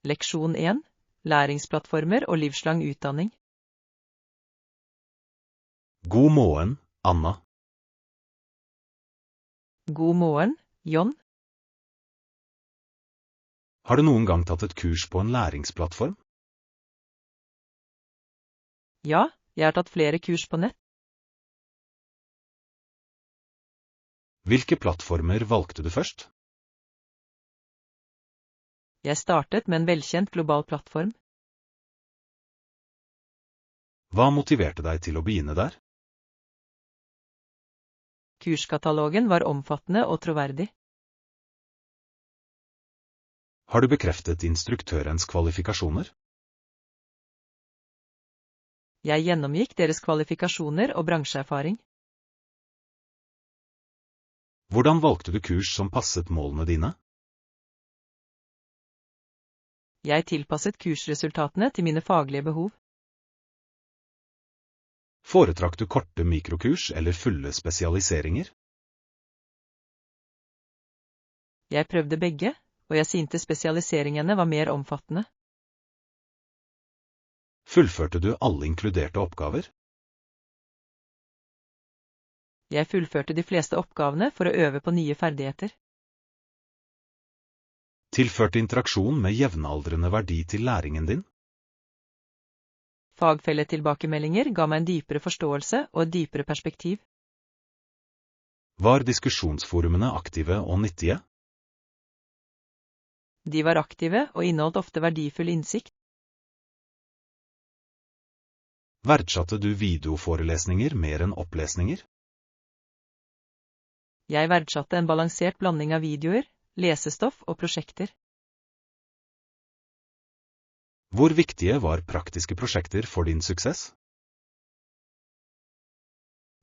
Leksjon 1. Læringsplattformer og livslang utdanning. God morgen, Anna. God morgen, John. Har du noen gang tatt et kurs på en læringsplattform? Ja, jeg har tatt flere kurs på nett. Hvilke plattformer valgte du først? Jeg startet med en velkjent global plattform. Hva motiverte deg til å begynne der? Kurskatalogen var omfattende og troverdig. Har du bekreftet instruktørens kvalifikasjoner? Jeg gjennomgikk deres kvalifikasjoner og bransjeerfaring. Hvordan valgte du kurs som passet målene dine? Jeg tilpasset kursresultatene til mine faglige behov. Foretrakk du korte mikrokurs eller fulle spesialiseringer? Jeg prøvde begge, og jeg syntes spesialiseringene var mer omfattende. Fullførte du alle inkluderte oppgaver? Jeg fullførte de fleste oppgavene for å øve på nye ferdigheter. Tilførte interaksjon med jevnaldrende verdi til læringen din? Fagfelletilbakemeldinger ga meg en dypere forståelse og et dypere perspektiv. Var diskusjonsforumene aktive og nyttige? De var aktive og inneholdt ofte verdifull innsikt. Verdsatte du videoforelesninger mer enn opplesninger? Jeg verdsatte en balansert blanding av videoer, lesestoff og prosjekter. Hvor viktige var praktiske prosjekter for din suksess?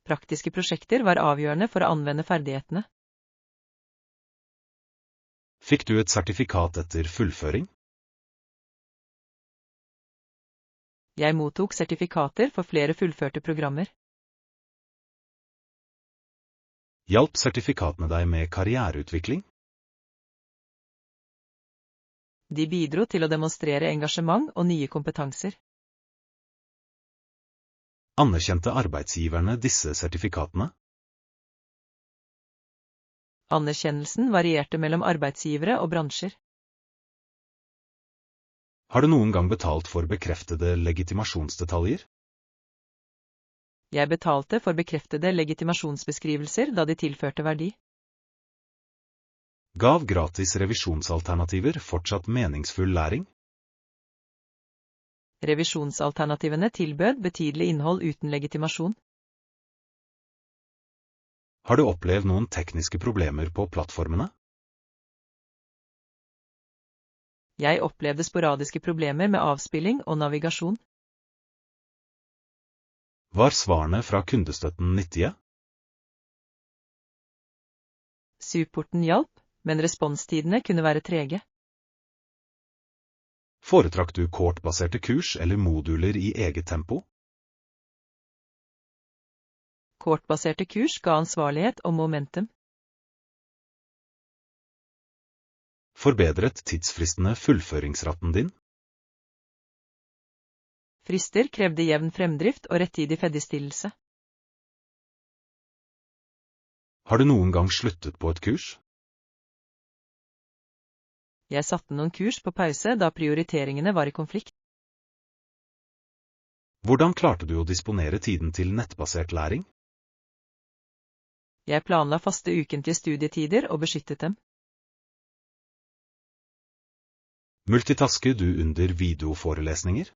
Praktiske prosjekter var avgjørende for å anvende ferdighetene. Fikk du et sertifikat etter fullføring? Jeg mottok sertifikater for flere fullførte programmer. Hjalp sertifikatene deg med karriereutvikling? De bidro til å demonstrere engasjement og nye kompetanser. Anerkjente arbeidsgiverne disse sertifikatene? Anerkjennelsen varierte mellom arbeidsgivere og bransjer. Har du noen gang betalt for bekreftede legitimasjonsdetaljer? Jeg betalte for bekreftede legitimasjonsbeskrivelser da de tilførte verdi. Gav gratis revisjonsalternativer fortsatt meningsfull læring? Revisjonsalternativene tilbød betydelig innhold uten legitimasjon. Har du opplevd noen tekniske problemer på plattformene? Jeg opplevde sporadiske problemer med avspilling og navigasjon. Var svarene fra kundestøtten nyttige? Supporten hjalp, men responstidene kunne være trege. Foretrakk du kortbaserte kurs eller moduler i eget tempo? Kortbaserte kurs ga ansvarlighet og momentum. Forbedret tidsfristene fullføringsraten din? Frister krevde jevn fremdrift og rettidig ferdigstillelse. Har du noen gang sluttet på et kurs? Jeg satte noen kurs på pause da prioriteringene var i konflikt. Hvordan klarte du å disponere tiden til nettbasert læring? Jeg planla faste ukentlige studietider og beskyttet dem. Multitasker du under videoforelesninger?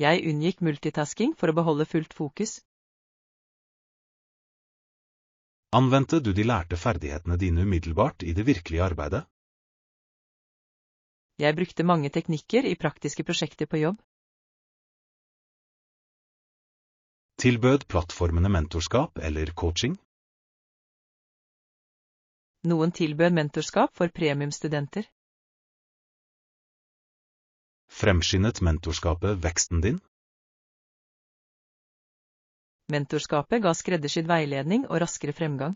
Jeg unngikk multitasking for å beholde fullt fokus. Anvendte du de lærte ferdighetene dine umiddelbart i det virkelige arbeidet? Jeg brukte mange teknikker i praktiske prosjekter på jobb. Tilbød plattformene mentorskap eller coaching? Noen tilbød mentorskap for premiumstudenter. Fremskyndet mentorskapet veksten din? Mentorskapet ga skreddersydd veiledning og raskere fremgang.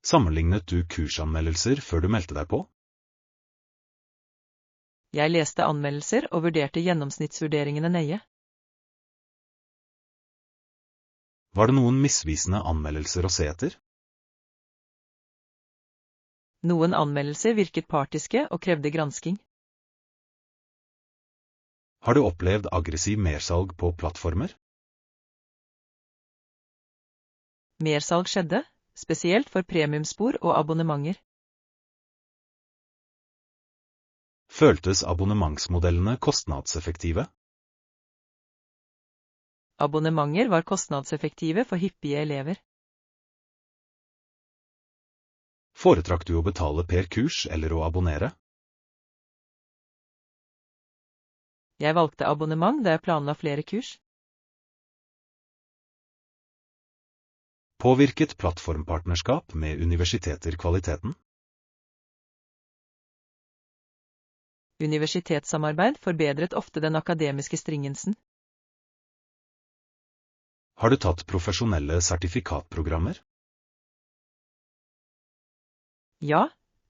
Sammenlignet du kursanmeldelser før du meldte deg på? Jeg leste anmeldelser og vurderte gjennomsnittsvurderingene nøye. Var det noen misvisende anmeldelser å se etter? Noen anmeldelser virket partiske og krevde gransking. Har du opplevd aggressiv mersalg på plattformer? Mersalg skjedde, spesielt for premiumspor og abonnementer. Føltes abonnementsmodellene kostnadseffektive? Abonnementer var kostnadseffektive for hyppige elever. Foretrakk du å betale per kurs eller å abonnere? Jeg valgte abonnement da jeg planla flere kurs. Påvirket plattformpartnerskap med universiteter kvaliteten? Universitetssamarbeid forbedret ofte den akademiske stringensen. Har du tatt profesjonelle sertifikatprogrammer? Ja,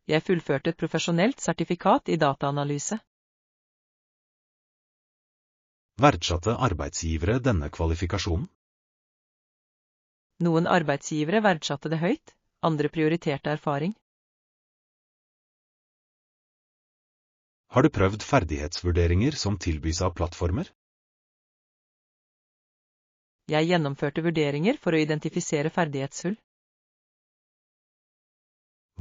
jeg fullførte et profesjonelt sertifikat i dataanalyse. Verdsatte arbeidsgivere denne kvalifikasjonen? Noen arbeidsgivere verdsatte det høyt, andre prioriterte erfaring. Har du prøvd ferdighetsvurderinger som tilbys av plattformer? Jeg gjennomførte vurderinger for å identifisere ferdighetshull.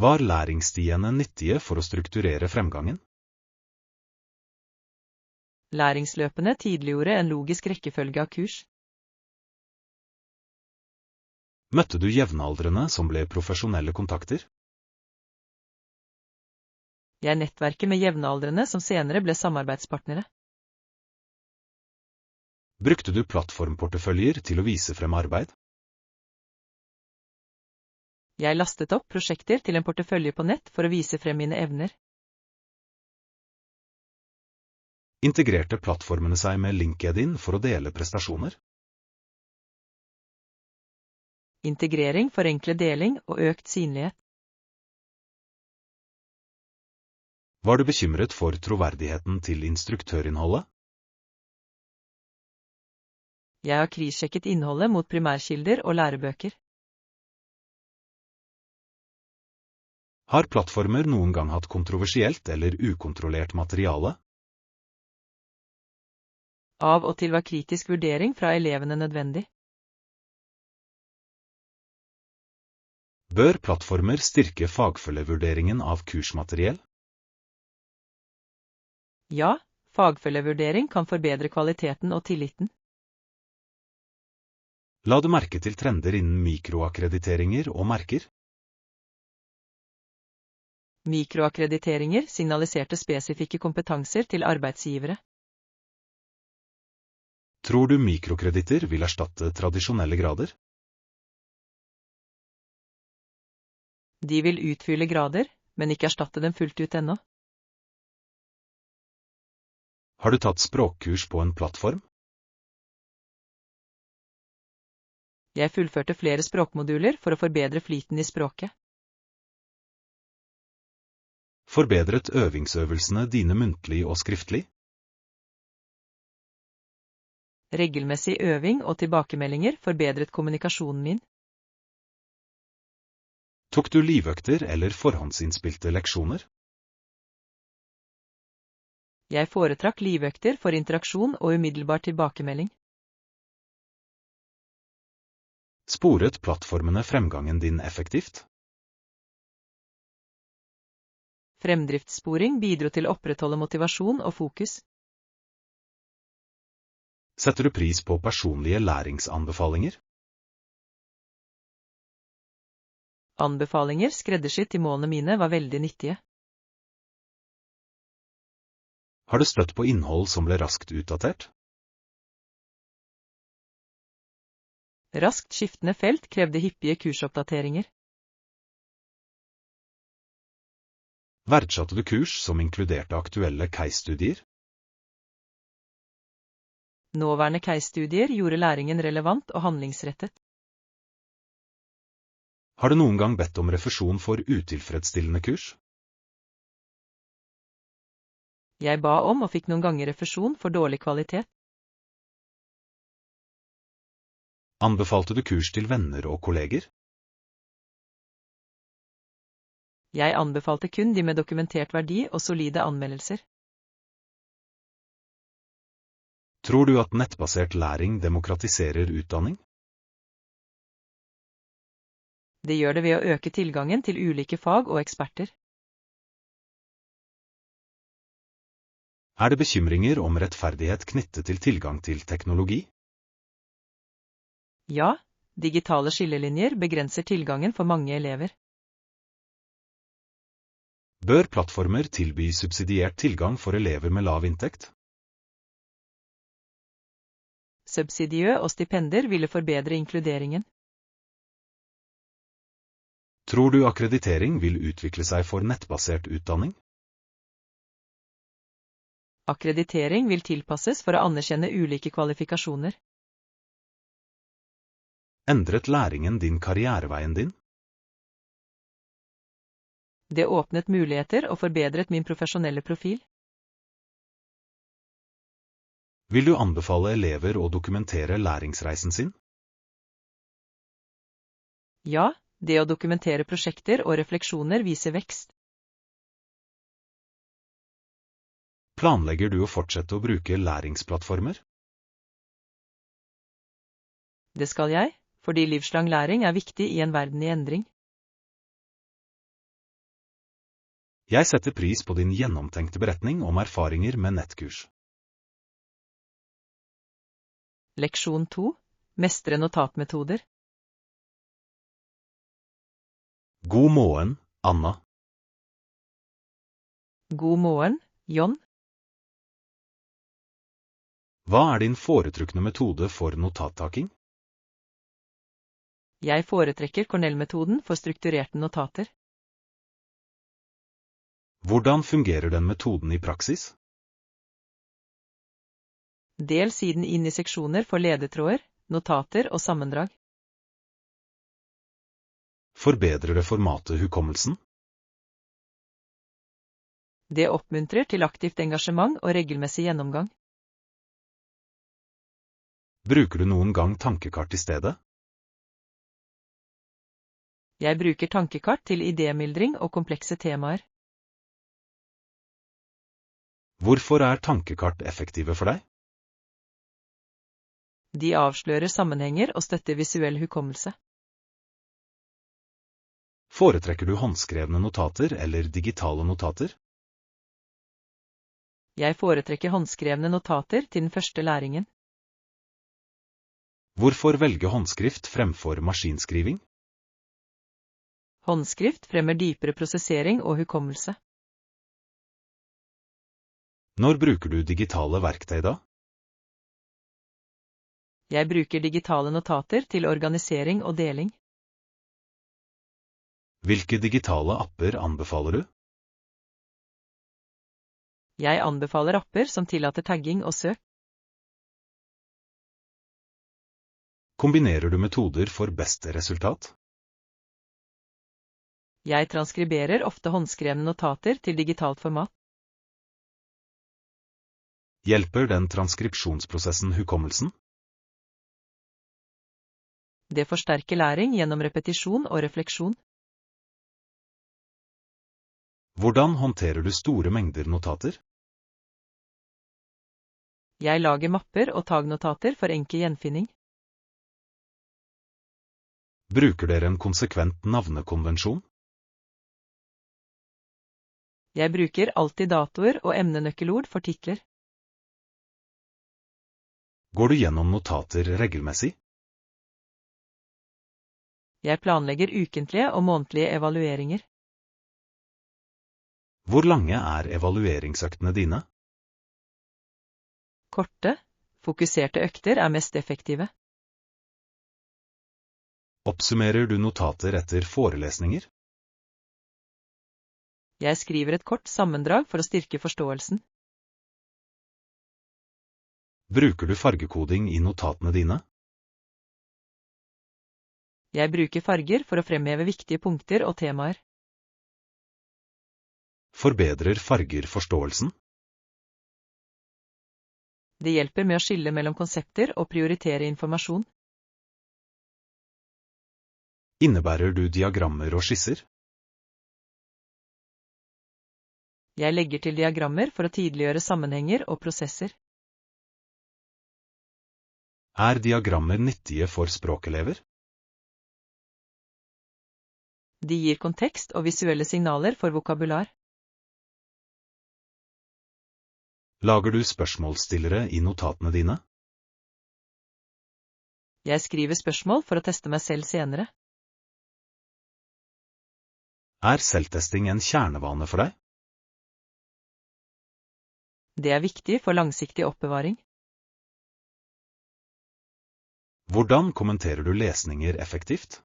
Var læringsstiene nyttige for å strukturere fremgangen? Læringsløpene tydeliggjorde en logisk rekkefølge av kurs. Møtte du jevnaldrende som ble profesjonelle kontakter? Jeg nettverker med jevnaldrende som senere ble samarbeidspartnere. Brukte du plattformporteføljer til å vise frem arbeid? Jeg lastet opp prosjekter til en portefølje på nett for å vise frem mine evner. Integrerte plattformene seg med LinkedIn for å dele prestasjoner? Integrering forenkler deling og økt synlighet. Var du bekymret for troverdigheten til instruktørinnholdet? Jeg har krissjekket innholdet mot primærkilder og lærebøker. Har plattformer noen gang hatt kontroversielt eller ukontrollert materiale? Av og til var kritisk vurdering fra elevene nødvendig. Bør plattformer styrke fagfølgevurderingen av kursmateriell? Ja, fagfølgevurdering kan forbedre kvaliteten og tilliten. La du merke til trender innen mikroakkrediteringer og merker? Mikroakkrediteringer signaliserte spesifikke kompetanser til arbeidsgivere. Tror du mikrokreditter vil erstatte tradisjonelle grader? De vil utfylle grader, men ikke erstatte dem fullt ut ennå. Har du tatt språkkurs på en plattform? Jeg fullførte flere språkmoduler for å forbedre flyten i språket. Forbedret øvingsøvelsene dine muntlig og skriftlig? Regelmessig øving og tilbakemeldinger forbedret kommunikasjonen min. Tok du livøkter eller forhåndsinnspilte leksjoner? Jeg foretrakk livøkter for interaksjon og umiddelbar tilbakemelding. Sporet plattformene fremgangen din effektivt? Fremdriftssporing bidro til å opprettholde motivasjon og fokus. Setter du pris på personlige læringsanbefalinger? Anbefalinger skreddersydd til målene mine var veldig nyttige. Har du støtt på innhold som ble raskt utdatert? Raskt skiftende felt krevde hyppige kursoppdateringer. Verdsatte du kurs som inkluderte aktuelle case-studier? Nåværende case-studier gjorde læringen relevant og handlingsrettet. Har du noen gang bedt om refusjon for utilfredsstillende kurs? Jeg ba om og fikk noen ganger refusjon for dårlig kvalitet. Anbefalte du kurs til venner og kolleger? Jeg anbefalte kun de med dokumentert verdi og solide anmeldelser. Tror du at nettbasert læring demokratiserer utdanning? Det gjør det ved å øke tilgangen til ulike fag og eksperter. Er det bekymringer om rettferdighet knyttet til tilgang til teknologi? Ja, digitale skillelinjer begrenser tilgangen for mange elever. Bør plattformer tilby subsidiert tilgang for elever med lav inntekt? Subsidiø og stipender ville forbedre inkluderingen. Tror du akkreditering vil utvikle seg for nettbasert utdanning? Akkreditering vil tilpasses for å anerkjenne ulike kvalifikasjoner. Endret læringen din karriereveien din? Det åpnet muligheter og forbedret min profesjonelle profil. Vil du anbefale elever å dokumentere læringsreisen sin? Ja, det å dokumentere prosjekter og refleksjoner viser vekst. Planlegger du å fortsette å bruke læringsplattformer? Det skal jeg, fordi livslang læring er viktig i en verden i endring. Jeg setter pris på din gjennomtenkte beretning om erfaringer med nettkurs. Leksjon 2. Mestre notatmetoder. God morgen, Anna. God morgen, John. Hva er din foretrukne metode for notattaking? Jeg foretrekker Cornell-metoden for strukturerte notater. Hvordan fungerer den metoden i praksis? Del siden inn i seksjoner for ledetråder, notater og sammendrag. Forbedrer det formatet hukommelsen? Det oppmuntrer til aktivt engasjement og regelmessig gjennomgang. Bruker du noen gang tankekart i stedet? Jeg bruker tankekart til idémyldring og komplekse temaer. Hvorfor er tankekart effektive for deg? De avslører sammenhenger og støtter visuell hukommelse. Foretrekker du håndskrevne notater eller digitale notater? Jeg foretrekker håndskrevne notater til den første læringen. Hvorfor velge håndskrift fremfor maskinskriving? Håndskrift fremmer dypere prosessering og hukommelse. Når bruker du digitale verktøy da? Jeg bruker digitale notater til organisering og deling. Hvilke digitale apper anbefaler du? Jeg anbefaler apper som tillater tagging og søk. Kombinerer du metoder for beste resultat? Jeg transkriberer ofte håndskrevne notater til digitalt format. Hjelper den transkripsjonsprosessen hukommelsen? Det forsterker læring gjennom repetisjon og refleksjon. Hvordan håndterer du store mengder notater? Jeg lager mapper og tagnotater for enkel gjenfinning. Bruker dere en konsekvent navnekonvensjon? Jeg bruker alltid datoer og emnenøkkelord for titler. Går du gjennom notater regelmessig? Jeg planlegger ukentlige og månedlige evalueringer. Hvor lange er evalueringsøktene dine? Korte, fokuserte økter er mest effektive. Oppsummerer du notater etter forelesninger? Jeg skriver et kort sammendrag for å styrke forståelsen. Bruker du fargekoding i notatene dine? Jeg bruker farger for å fremheve viktige punkter og temaer. Forbedrer farger forståelsen? Det hjelper med å skille mellom konsepter og prioritere informasjon. Innebærer du diagrammer og skisser? Jeg legger til diagrammer for å tydeliggjøre sammenhenger og prosesser. Er diagrammer nyttige for språkelever? De gir kontekst og visuelle signaler for vokabular. Lager du spørsmålsstillere i notatene dine? Jeg skriver spørsmål for å teste meg selv senere. Er selvtesting en kjernevane for deg? Det er viktig for langsiktig oppbevaring. Hvordan kommenterer du lesninger effektivt?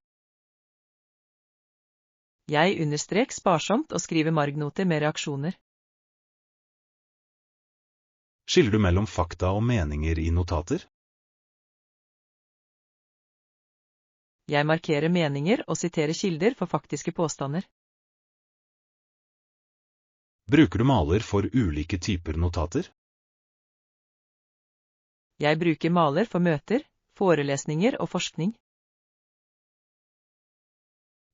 Jeg understrek sparsomt og skriver margnoter med reaksjoner. Skiller du mellom fakta og meninger i notater? Jeg markerer meninger og siterer kilder for faktiske påstander. Bruker du maler for ulike typer notater? Jeg bruker maler for møter, forelesninger og forskning.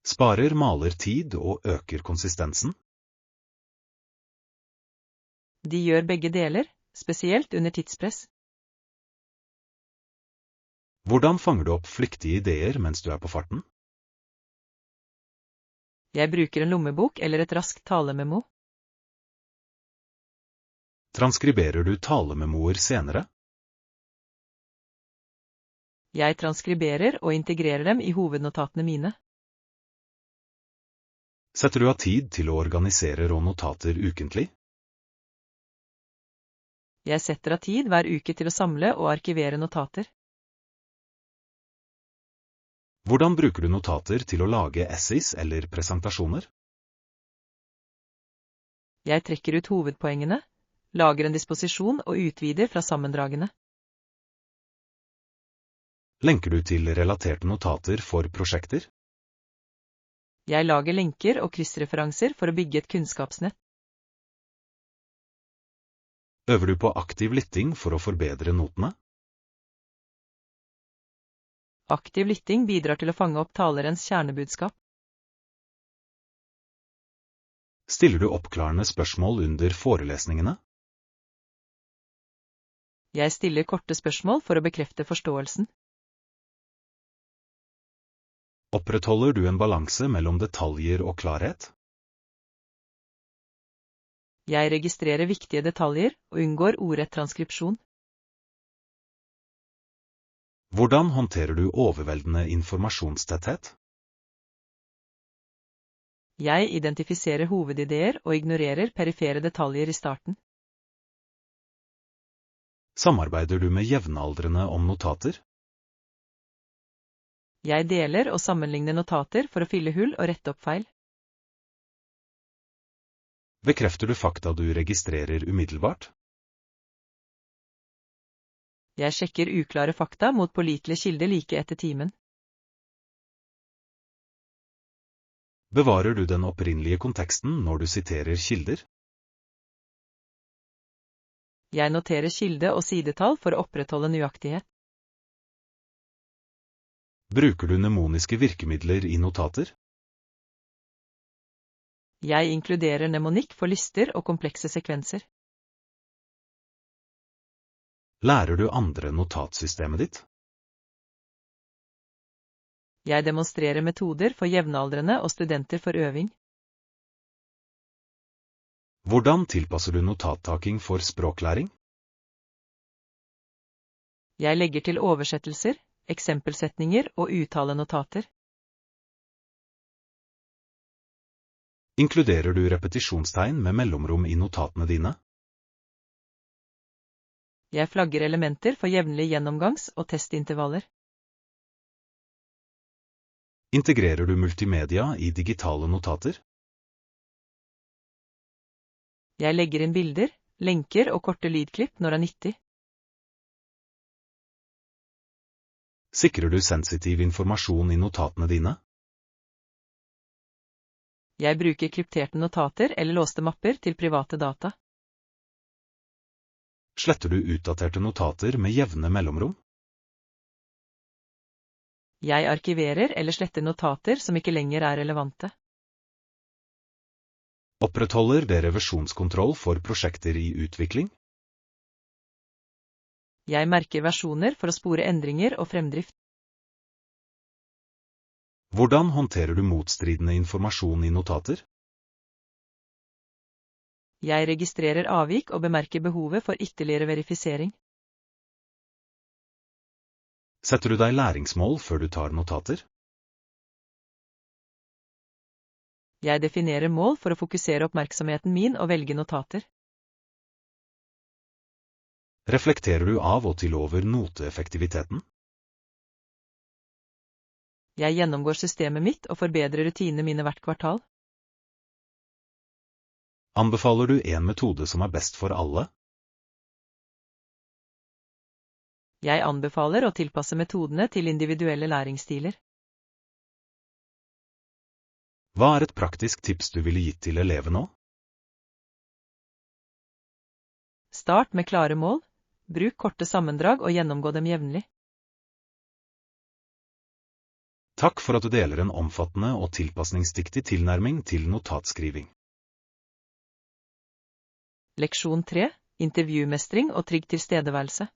Sparer maler tid og øker konsistensen? De gjør begge deler, spesielt under tidspress. Hvordan fanger du opp flyktige ideer mens du er på farten? Jeg bruker en lommebok eller et raskt talememo. Transkriberer du talememoer senere? Jeg transkriberer og integrerer dem i hovednotatene mine. Setter du av tid til å organisere rånotater ukentlig? Jeg setter av tid hver uke til å samle og arkivere notater. Hvordan bruker du notater til å lage essays eller presentasjoner? Jeg trekker ut hovedpoengene, lager en disposisjon og utvider fra sammendragene. Lenker du til relaterte notater for prosjekter? Jeg lager lenker og kryssreferanser for å bygge et kunnskapsnett. Øver du på aktiv lytting for å forbedre notene? Aktiv lytting bidrar til å fange opp talerens kjernebudskap. Stiller du oppklarende spørsmål under forelesningene? Jeg stiller korte spørsmål for å bekrefte forståelsen. Opprettholder du en balanse mellom detaljer og klarhet? Jeg registrerer viktige detaljer og unngår ordrett transkripsjon. Hvordan håndterer du overveldende informasjonstetthet? Jeg identifiserer hovedideer og ignorerer perifere detaljer i starten. Samarbeider du med jevnaldrende om notater? Jeg deler og sammenligner notater for å fylle hull og rette opp feil. Bekrefter du fakta du registrerer umiddelbart? Jeg sjekker uklare fakta mot pålitelige kilder like etter timen. Bevarer du den opprinnelige konteksten når du siterer kilder? Jeg noterer kilde og sidetall for å opprettholde nøyaktighet. Bruker du mnemoniske virkemidler i notater? Jeg inkluderer mnemonikk for lister og komplekse sekvenser. Lærer du andre notatsystemet ditt? Jeg demonstrerer metoder for jevnaldrende og studenter for øving. Hvordan tilpasser du notattaking for språklæring? Jeg legger til oversettelser, eksempelsetninger og uttalenotater. Inkluderer du repetisjonstegn med mellomrom i notatene dine? Jeg flagger elementer for jevnlige gjennomgangs- og testintervaller. Integrerer du multimedia i digitale notater? Jeg legger inn bilder, lenker og korte lydklipp når det er nyttig. Sikrer du sensitiv informasjon i notatene dine? Jeg bruker krypterte notater eller låste mapper til private data. Sletter du utdaterte notater med jevne mellomrom? Jeg arkiverer eller sletter notater som ikke lenger er relevante. Opprettholder det revisjonskontroll for prosjekter i utvikling? Jeg merker versjoner for å spore endringer og fremdrift. Hvordan håndterer du motstridende informasjon i notater? Jeg registrerer avvik og bemerker behovet for ytterligere verifisering. Setter du deg læringsmål før du tar notater? Jeg definerer mål for å fokusere oppmerksomheten min og velge notater. Reflekterer du av og til over noteeffektiviteten? Jeg gjennomgår systemet mitt og forbedrer rutinene mine hvert kvartal. Anbefaler du en metode som er best for alle? Jeg anbefaler å tilpasse metodene til individuelle læringsstiler. Hva er et praktisk tips du ville gitt til elevene nå? Start med klare mål, bruk korte sammendrag og gjennomgå dem jevnlig. Takk for at du deler en omfattende og tilpasningsdyktig tilnærming til notatskriving. Leksjon 3. Intervjumestring og trygg tilstedeværelse.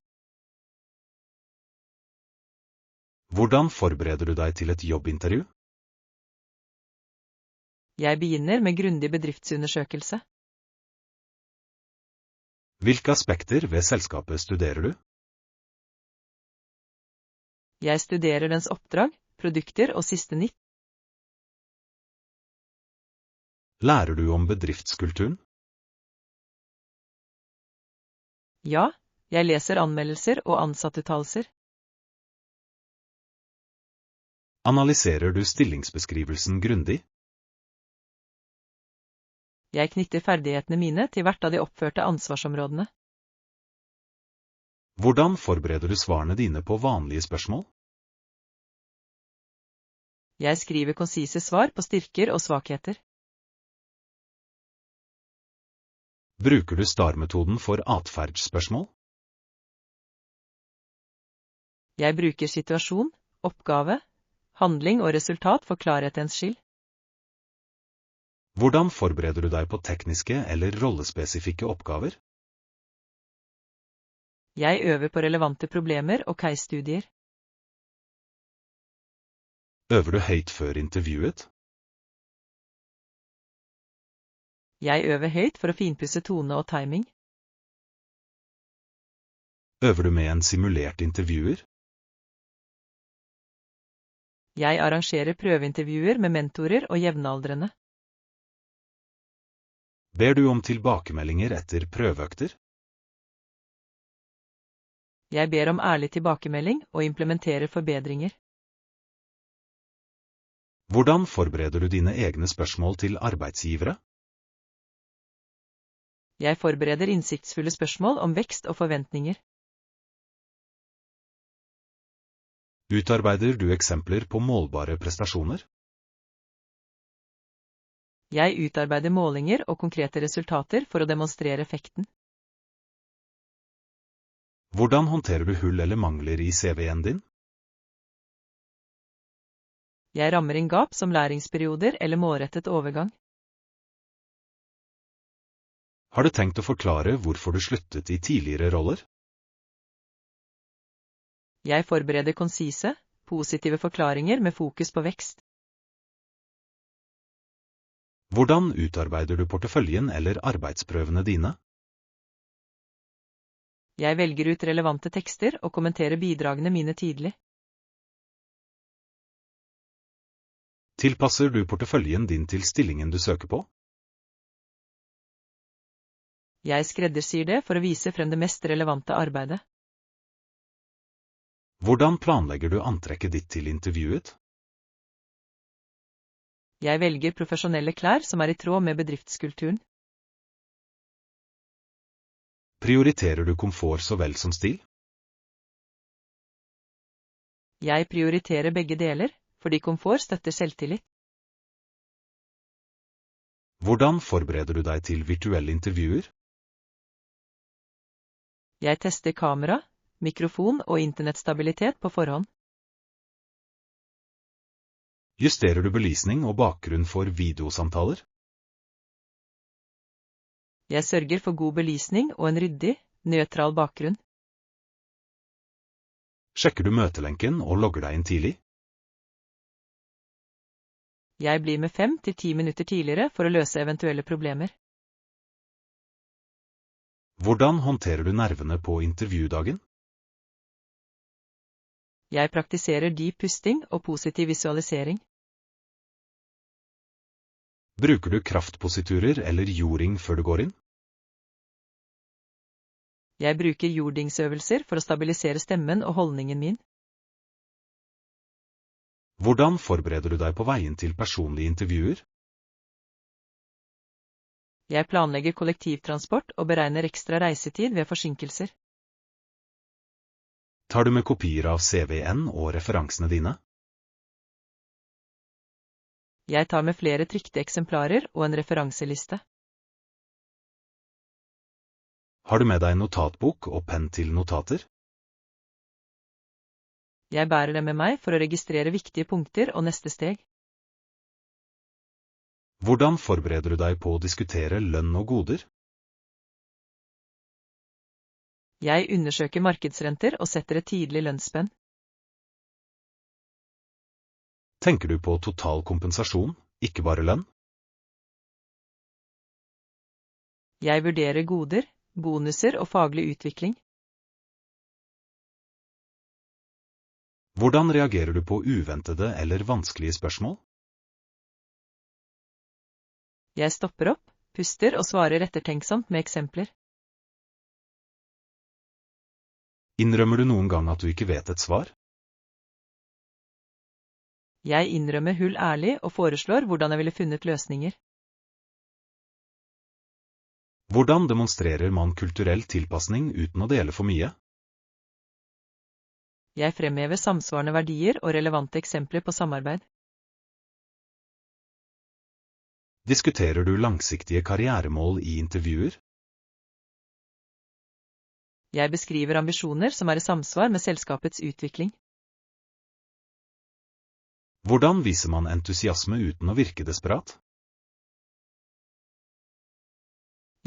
Hvordan forbereder du deg til et jobbintervju? Jeg begynner med grundig bedriftsundersøkelse. Hvilke aspekter ved selskapet studerer du? Jeg studerer dens oppdrag, produkter og siste nytt. Lærer du om bedriftskulturen? Ja, jeg leser anmeldelser og ansattuttalelser. Analyserer du stillingsbeskrivelsen grundig? Jeg knytter ferdighetene mine til hvert av de oppførte ansvarsområdene. Hvordan forbereder du svarene dine på vanlige spørsmål? Jeg skriver konsise svar på styrker og svakheter. Bruker du STAR-metoden for atferdsspørsmål? Jeg bruker situasjon, oppgave, handling og resultat for klarhetens skyld. Hvordan forbereder du deg på tekniske eller rollespesifikke oppgaver? Jeg øver på relevante problemer og case-studier. Øver du høyt før intervjuet? Jeg øver høyt for å finpusse tone og timing. Øver du med en simulert intervjuer? Jeg arrangerer prøveintervjuer med mentorer og jevnaldrende. Ber du om tilbakemeldinger etter prøveøkter? Jeg ber om ærlig tilbakemelding og implementerer forbedringer. Hvordan forbereder du dine egne spørsmål til arbeidsgivere? Jeg forbereder innsiktsfulle spørsmål om vekst og forventninger. Utarbeider du eksempler på målbare prestasjoner? Jeg utarbeider målinger og konkrete resultater for å demonstrere effekten. Hvordan håndterer du hull eller mangler i CV-en din? Jeg rammer inn gap som læringsperioder eller målrettet overgang. Har du tenkt å forklare hvorfor du sluttet i tidligere roller? Jeg forbereder konsise, positive forklaringer med fokus på vekst. Hvordan utarbeider du porteføljen eller arbeidsprøvene dine? Jeg velger ut relevante tekster og kommenterer bidragene mine tidlig. Tilpasser du porteføljen din til stillingen du søker på? Jeg skreddersyr det for å vise frem det mest relevante arbeidet. Hvordan planlegger du antrekket ditt til intervjuet? Jeg velger profesjonelle klær som er i tråd med bedriftskulturen. Prioriterer du komfort så vel som stil? Jeg prioriterer begge deler, fordi komfort støtter selvtillit. Hvordan forbereder du deg til virtuelle intervjuer? Jeg tester kamera, mikrofon og internettstabilitet på forhånd. Justerer du belysning og bakgrunn for videosamtaler? Jeg sørger for god belysning og en ryddig, nøytral bakgrunn. Sjekker du møtelenken og logger deg inn tidlig? Jeg blir med 5 til 10 minutter tidligere for å løse eventuelle problemer. Hvordan håndterer du nervene på intervjudagen? Jeg praktiserer dyp pusting og positiv visualisering. Bruker du kraftpositurer eller jording før du går inn? Jeg bruker jordingsøvelser for å stabilisere stemmen og holdningen min. Hvordan forbereder du deg på veien til personlige intervjuer? Jeg planlegger kollektivtransport og beregner ekstra reisetid ved forsinkelser. Tar du med kopier av CV-en og referansene dine? Jeg tar med flere trykte eksemplarer og en referanseliste. Har du med deg notatbok og penn til notater? Jeg bærer dem med meg for å registrere viktige punkter og neste steg. Hvordan forbereder du deg på å diskutere lønn og goder? Jeg undersøker markedsrenter og setter et tidlig lønnsspenn. Tenker du på total kompensasjon, ikke bare lønn? Jeg vurderer goder, bonuser og faglig utvikling. Hvordan reagerer du på uventede eller vanskelige spørsmål? Jeg stopper opp, puster og svarer ettertenksomt med eksempler. Innrømmer du noen gang at du ikke vet et svar? Jeg innrømmer hull ærlig og foreslår hvordan jeg ville funnet løsninger. Hvordan demonstrerer man kulturell tilpasning uten å dele for mye? Jeg fremhever samsvarende verdier og relevante eksempler på samarbeid. Diskuterer du langsiktige karrieremål i intervjuer? Jeg beskriver ambisjoner som er i samsvar med selskapets utvikling. Hvordan viser man entusiasme uten å virke desperat?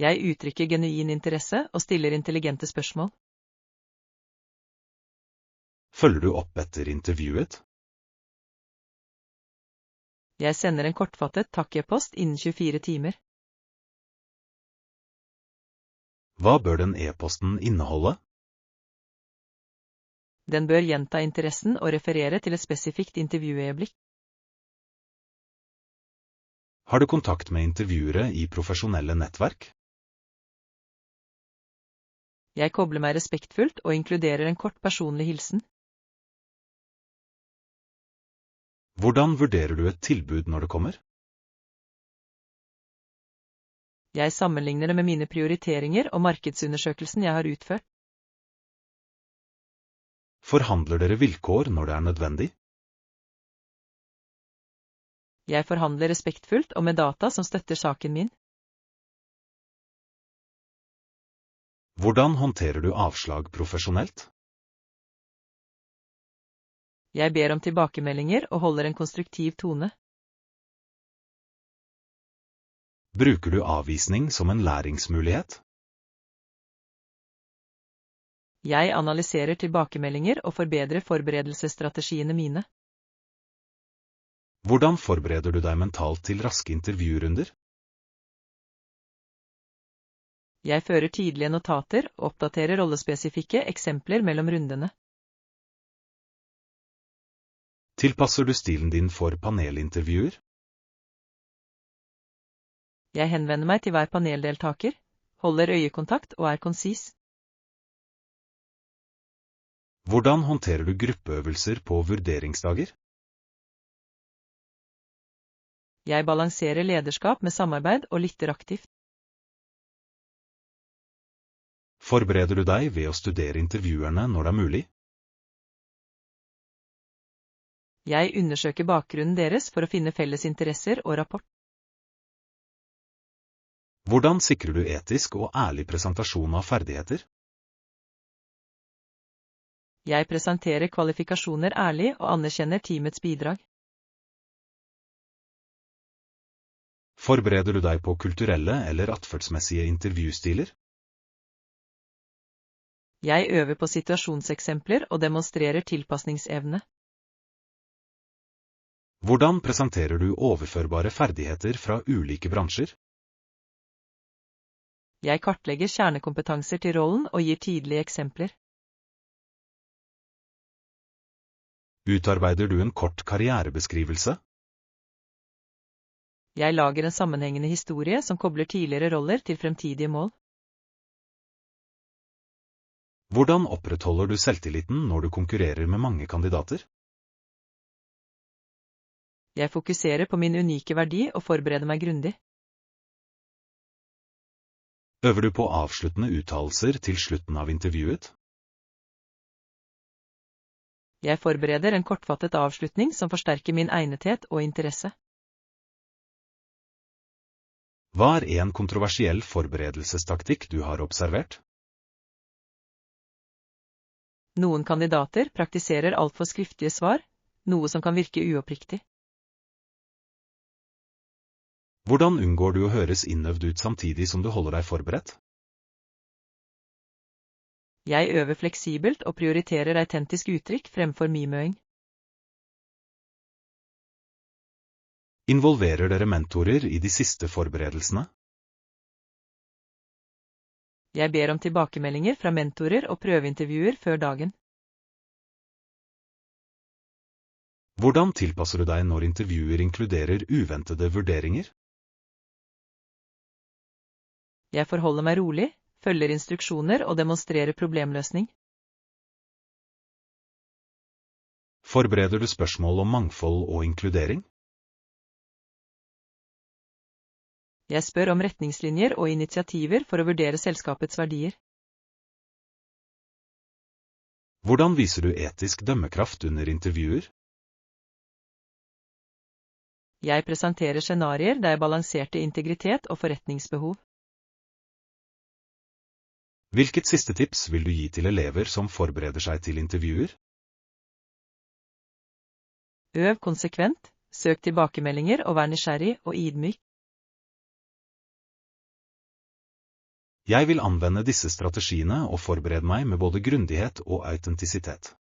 Jeg uttrykker genuin interesse og stiller intelligente spørsmål. Følger du opp etter intervjuet? Jeg sender en kortfattet takk-e-post innen 24 timer. Hva bør den e-posten inneholde? Den bør gjenta interessen og referere til et spesifikt intervjuøyeblikk. Har du kontakt med intervjuere i profesjonelle nettverk? Jeg kobler meg respektfullt og inkluderer en kort personlig hilsen. Hvordan vurderer du et tilbud når det kommer? Jeg sammenligner det med mine prioriteringer og markedsundersøkelsen jeg har utført. Forhandler dere vilkår når det er nødvendig? Jeg forhandler respektfullt og med data som støtter saken min. Hvordan håndterer du avslag profesjonelt? Jeg ber om tilbakemeldinger og holder en konstruktiv tone. Bruker du avvisning som en læringsmulighet? Jeg analyserer tilbakemeldinger og forbedrer forberedelsesstrategiene mine. Hvordan forbereder du deg mentalt til raske intervjurunder? Jeg fører tidlige notater og oppdaterer rollespesifikke eksempler mellom rundene. Tilpasser du stilen din for panelintervjuer? Jeg henvender meg til hver paneldeltaker, holder øyekontakt og er konsis. Hvordan håndterer du gruppeøvelser på vurderingsdager? Jeg balanserer lederskap med samarbeid og lytter aktivt. Forbereder du deg ved å studere intervjuerne når det er mulig? Jeg undersøker bakgrunnen deres for å finne felles interesser og rapport. Hvordan sikrer du etisk og ærlig presentasjon av ferdigheter? Jeg presenterer kvalifikasjoner ærlig og anerkjenner teamets bidrag. Forbereder du deg på kulturelle eller atferdsmessige intervjustiler? Jeg øver på situasjonseksempler og demonstrerer tilpasningsevne. Hvordan presenterer du overførbare ferdigheter fra ulike bransjer? Jeg kartlegger kjernekompetanser til rollen og gir tydelige eksempler. Utarbeider du en kort karrierebeskrivelse? Jeg lager en sammenhengende historie som kobler tidligere roller til fremtidige mål. Hvordan opprettholder du selvtilliten når du konkurrerer med mange kandidater? Jeg fokuserer på min unike verdi og forbereder meg grundig. Øver du på avsluttende uttalelser til slutten av intervjuet? Jeg forbereder en kortfattet avslutning som forsterker min egnethet og interesse. Hva er en kontroversiell forberedelsestaktikk du har observert? Noen kandidater praktiserer altfor skriftlige svar, noe som kan virke uoppriktig. Hvordan unngår du å høres innøvd ut samtidig som du holder deg forberedt? Jeg øver fleksibelt og prioriterer autentisk uttrykk fremfor mimøing. Involverer dere mentorer i de siste forberedelsene? Jeg ber om tilbakemeldinger fra mentorer og prøveintervjuer før dagen. Hvordan tilpasser du deg når intervjuer inkluderer uventede vurderinger? Jeg forholder meg rolig, følger instruksjoner og demonstrerer problemløsning. Forbereder du spørsmål om mangfold og inkludering? Jeg spør om retningslinjer og initiativer for å vurdere selskapets verdier. Hvordan viser du etisk dømmekraft under intervjuer? Jeg presenterer scenarier der jeg balanserte integritet og forretningsbehov. Hvilket siste tips vil du gi til elever som forbereder seg til intervjuer? Øv konsekvent, søk tilbakemeldinger og vær nysgjerrig og ydmyk. Jeg vil anvende disse strategiene og forberede meg med både grundighet og autentisitet.